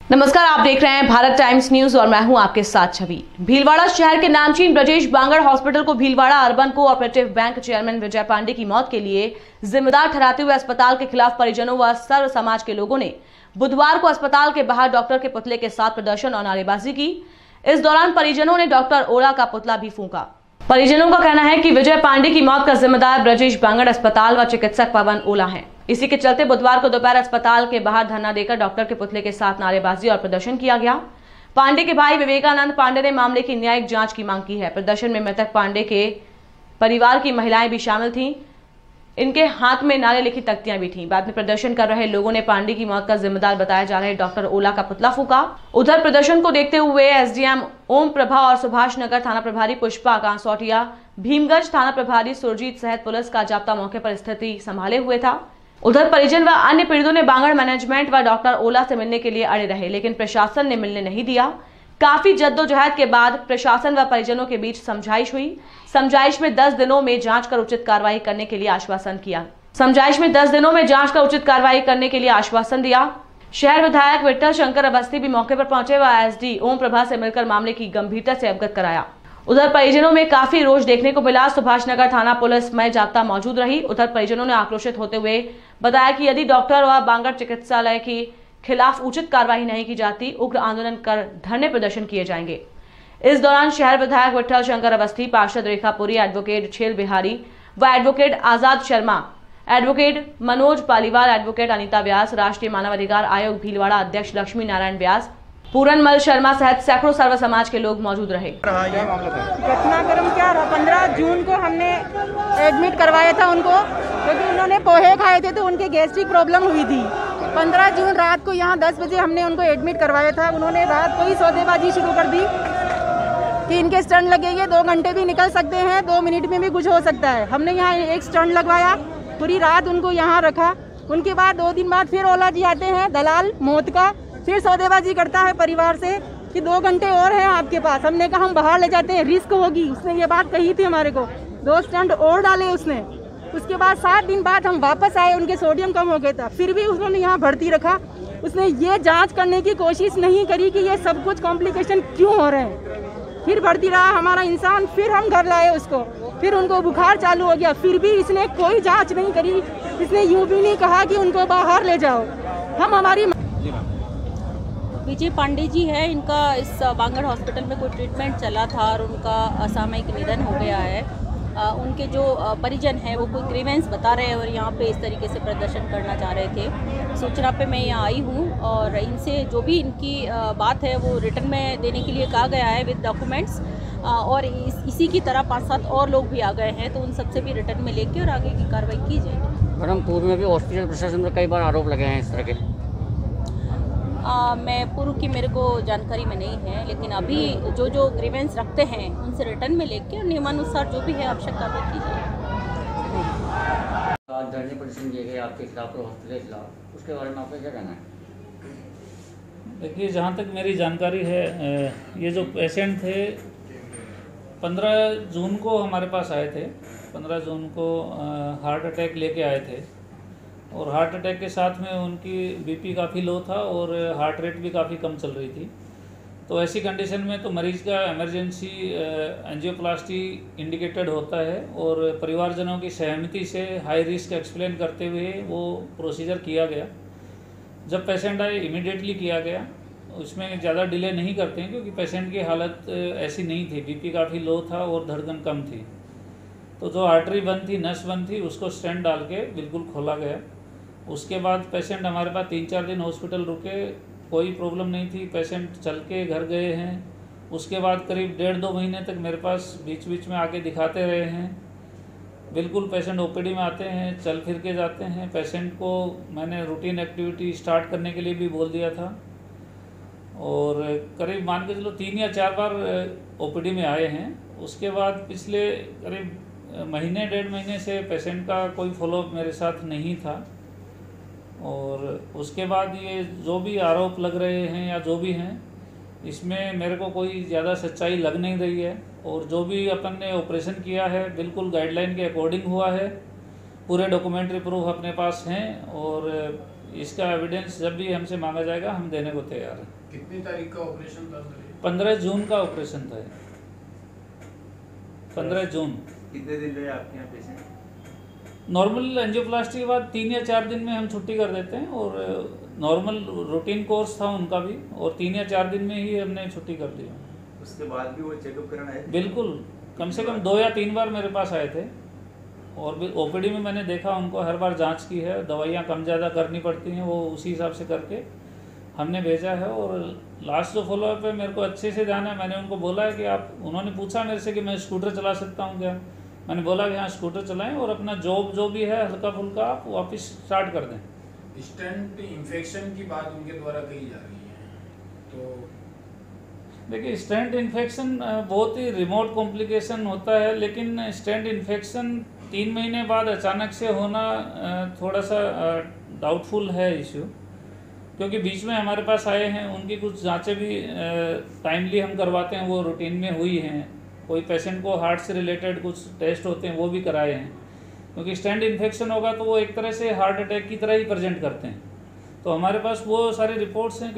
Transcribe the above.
नमस्कार, आप देख रहे हैं भारत टाइम्स न्यूज और मैं हूं आपके साथ छवि। भीलवाड़ा शहर के नामचीन ब्रजेश बांगड़ हॉस्पिटल को Bhilwara urban cooperative bank chairman Vijay Pandey की मौत के लिए जिम्मेदार ठहराते हुए अस्पताल के खिलाफ परिजनों व सर्व समाज के लोगों ने बुधवार को अस्पताल के बाहर डॉक्टर के पुतले के साथ प्रदर्शन और नारेबाजी की। इस दौरान परिजनों ने डॉक्टर ओला का पुतला भी फूंका। परिजनों का कहना है कि विजय पांडे की मौत का जिम्मेदार ब्रजेश बांगड़ अस्पताल व चिकित्सक पवन ओला है। इसी के चलते बुधवार को दोपहर अस्पताल के बाहर धरना देकर डॉक्टर के पुतले के साथ नारेबाजी और प्रदर्शन किया गया। पांडे के भाई विवेकानंद पांडे ने मामले की न्यायिक जांच की मांग की है। प्रदर्शन में मृतक पांडे के परिवार की महिलाएं भी शामिल थीं। इनके हाथ में नारे लिखी तख्तियां भी थीं। बाद में प्रदर्शन कर रहे लोगों ने पांडे की मौत का जिम्मेदार बताए जा रहे डॉक्टर ओला का पुतला फूंका। उधर प्रदर्शन को देखते हुए एसडीएम ओम प्रभा और सुभाष नगर थाना प्रभारी पुष्पा कांसौटिया, भीमगंज थाना प्रभारी सुरजीत सहित पुलिस का जाब्ता मौके पर स्थिति संभाले हुए था। उधर परिजन व अन्य पीड़ितों ने बांगड़ मैनेजमेंट व डॉक्टर ओला से मिलने के लिए अड़े रहे, लेकिन प्रशासन ने मिलने नहीं दिया। काफी जद्दोजहद के बाद प्रशासन व परिजनों के बीच समझाइश हुई। समझाइश में 10 दिनों में जांच कर उचित कार्रवाई करने के लिए आश्वासन किया। आश्वासन दिया। शहर विधायक विट्ठल शंकर अवस्थी भी मौके पर पहुंचे व एसडी ओम प्रभा से मिलकर मामले की गंभीरता से अवगत कराया। उधर परिजनों में काफी रोष देखने को मिला। सुभाष नगर थाना पुलिस में जाब्ता मौजूद रही। उधर परिजनों ने आक्रोशित होते हुए बताया कि यदि डॉक्टर व बांगड़ चिकित्सालय के खिलाफ उचित कार्रवाई नहीं की जाती, उग्र आंदोलन कर धरने प्रदर्शन किए जाएंगे। इस दौरान शहर विधायक विट्ठल शंकर अवस्थी, पार्षद रेखापुरी, एडवोकेट छेल बिहारी व एडवोकेट आजाद शर्मा, एडवोकेट मनोज पालीवाल, एडवोकेट अनीता व्यास, राष्ट्रीय मानवाधिकार आयोग भीलवाड़ा अध्यक्ष लक्ष्मी नारायण व्यास, पूरनमल शर्मा सहित सैकड़ों सर्व समाज के लोग मौजूद रहे। घटनाक्रम क्या रहा? 15 जून को हमने एडमिट करवाया था उनको, क्योंकि उन्होंने पोहे खाए थे तो उनके गैस्ट्रिक प्रॉब्लम हुई थी। 15 जून रात को यहाँ 10 बजे हमने उनको एडमिट करवाया था। उन्होंने रात को ही सौदेबाजी शुरू कर दी कि इनके स्टंट लगेंगे, 2 घंटे भी निकल सकते हैं, 2 मिनट में भी कुछ हो सकता है। हमने यहाँ एक स्टंट लगवाया, पूरी रात उनको यहाँ रखा। उनके बाद 2 दिन बाद फिर ओला जी आते हैं, दलाल मौत का, फिर सौदेबाजी करता है परिवार से कि 2 घंटे और हैं आपके पास। हमने कहा हम बाहर ले जाते हैं, रिस्क होगी। उसने ये बात कही थी हमारे को। 2 स्टंट और डाले उसने। उसके बाद 7 दिन बाद हम वापस आए, उनके सोडियम कम हो गया था, फिर भी उन्होंने यहाँ भर्ती रखा। उसने ये जांच करने की कोशिश नहीं करी कि ये सब कुछ कॉम्प्लिकेशन क्यों हो रहे हैं। फिर भर्ती रहा हमारा इंसान, फिर हम घर लाए उसको, फिर उनको बुखार चालू हो गया, फिर भी इसने कोई जाँच नहीं करी। इसने यूँ भी नहीं कहा कि उनको बाहर ले जाओ। हम हमारी विजय पांडे जी है, इनका इस बांगड़ हॉस्पिटल में कोई ट्रीटमेंट चला था और उनका असामयिक निधन हो गया है। उनके जो परिजन हैं वो कोई ग्रीवेंस बता रहे हैं और यहाँ पे इस तरीके से प्रदर्शन करना चाह रहे थे। सूचना पे मैं यहाँ आई हूँ और इनसे जो भी इनकी बात है वो रिटर्न में देने के लिए कहा गया है विद डॉक्यूमेंट्स। और इसी की तरह 5-7 और लोग भी आ गए हैं, तो उन सबसे भी रिटर्न में लेके और आगे की कार्रवाई की जाएगी। मैडम, पूर्व में भी हॉस्पिटल प्रशासन पर कई बार आरोप लगे हैं इस तरह के। मैं पूर्व की मेरे को जानकारी में नहीं है, लेकिन अभी जो ग्रीवेंस रखते हैं उनसे रिटर्न में लेके और नियमानुसार जो भी है आवश्यक कार्रवाई की जाए। आज धरने प्रदर्शन किए गए आपके खिलाफ और हॉस्पिटल के खिलाफ, उसके बारे में आपका क्या कहना है? देखिए, जहाँ तक मेरी जानकारी है, ये जो पेशेंट थे 15 जून को हमारे पास आए थे। 15 जून को हार्ट अटैक लेके आए थे और हार्ट अटैक के साथ में उनकी बीपी काफ़ी लो था और हार्ट रेट भी काफ़ी कम चल रही थी। तो ऐसी कंडीशन में तो मरीज़ का इमरजेंसी एंजियोप्लास्टी इंडिकेटेड होता है और परिवारजनों की सहमति से हाई रिस्क एक्सप्लेन करते हुए वो प्रोसीजर किया गया। जब पेशेंट आए इमीडिएटली किया गया, उसमें ज़्यादा डिले नहीं करते हैं क्योंकि पेशेंट की हालत ऐसी नहीं थी, बीपी काफ़ी लो था और धड़कन कम थी। तो जो आर्टरी बंद थी, नस बंद थी, उसको स्टेंट डाल के बिल्कुल खोला गया। उसके बाद पेशेंट हमारे पास 3-4 दिन हॉस्पिटल रुके, कोई प्रॉब्लम नहीं थी, पेशेंट चल के घर गए हैं। उसके बाद करीब 1.5-2 महीने तक मेरे पास बीच बीच में आके दिखाते रहे हैं। बिल्कुल पेशेंट ओपीडी में आते हैं, चल फिर के जाते हैं। पेशेंट को मैंने रूटीन एक्टिविटी स्टार्ट करने के लिए भी बोल दिया था और करीब मान के चलो 3 या 4 बार ओपीडी में आए हैं। उसके बाद पिछले करीब महीने 1.5 महीने से पेशेंट का कोई फॉलोअप मेरे साथ नहीं था। और उसके बाद ये जो भी आरोप लग रहे हैं या जो भी हैं, इसमें मेरे को कोई ज़्यादा सच्चाई लग नहीं रही है। और जो भी अपन ने ऑपरेशन किया है बिल्कुल गाइडलाइन के अकॉर्डिंग हुआ है। पूरे डॉक्यूमेंट्री प्रूफ अपने पास हैं और इसका एविडेंस जब भी हमसे मांगा जाएगा हम देने को तैयार हैं। कितनी तारीख का ऑपरेशन था? 15 जून का ऑपरेशन था। 15 जून। कितने दिन रहे आपके यहाँ पेशेंट? नॉर्मल एंजियोप्लास्टी के बाद 3 या 4 दिन में हम छुट्टी कर देते हैं, और नॉर्मल रूटीन कोर्स था उनका भी, और 3 या 4 दिन में ही हमने छुट्टी कर दी। उसके बाद भी वो चेकअप कराना है? बिल्कुल, कम से कम 2 या 3 बार मेरे पास आए थे, और भी ओपीडी में मैंने देखा उनको हर बार जांच की है, दवाइयाँ कम ज़्यादा करनी पड़ती हैं, वो उसी हिसाब से करके हमने भेजा है। और लास्ट जो फॉलोअप है मेरे को अच्छे से ध्यान है, मैंने उनको बोला है कि आप, उन्होंने पूछा मेरे से कि मैं स्कूटर चला सकता हूँ क्या, मैंने बोला कि हाँ स्कूटर चलाएं, और अपना जॉब जो भी है हल्का फुल्का आप वापस स्टार्ट कर दें। स्टेंट इन्फेक्शन की बात उनके द्वारा कही जा रही है, तो देखिए स्टेंट इन्फेक्शन बहुत ही रिमोट कॉम्प्लिकेशन होता है, लेकिन स्टेंट इन्फेक्शन 3 महीने बाद अचानक से होना थोड़ा सा डाउटफुल है इशू, क्योंकि बीच में हमारे पास आए हैं, उनकी कुछ जांचें भी टाइमली हम करवाते हैं, वो रूटीन में हुई हैं। कोई पेशेंट को हार्ट से रिलेटेड कुछ टेस्ट होते हैं वो भी कराए हैं, क्योंकि स्टेंट इन्फेक्शन होगा तो वो एक तरह से हार्ट अटैक की तरह ही प्रेजेंट करते हैं, तो हमारे पास वो सारी रिपोर्ट्स हैं।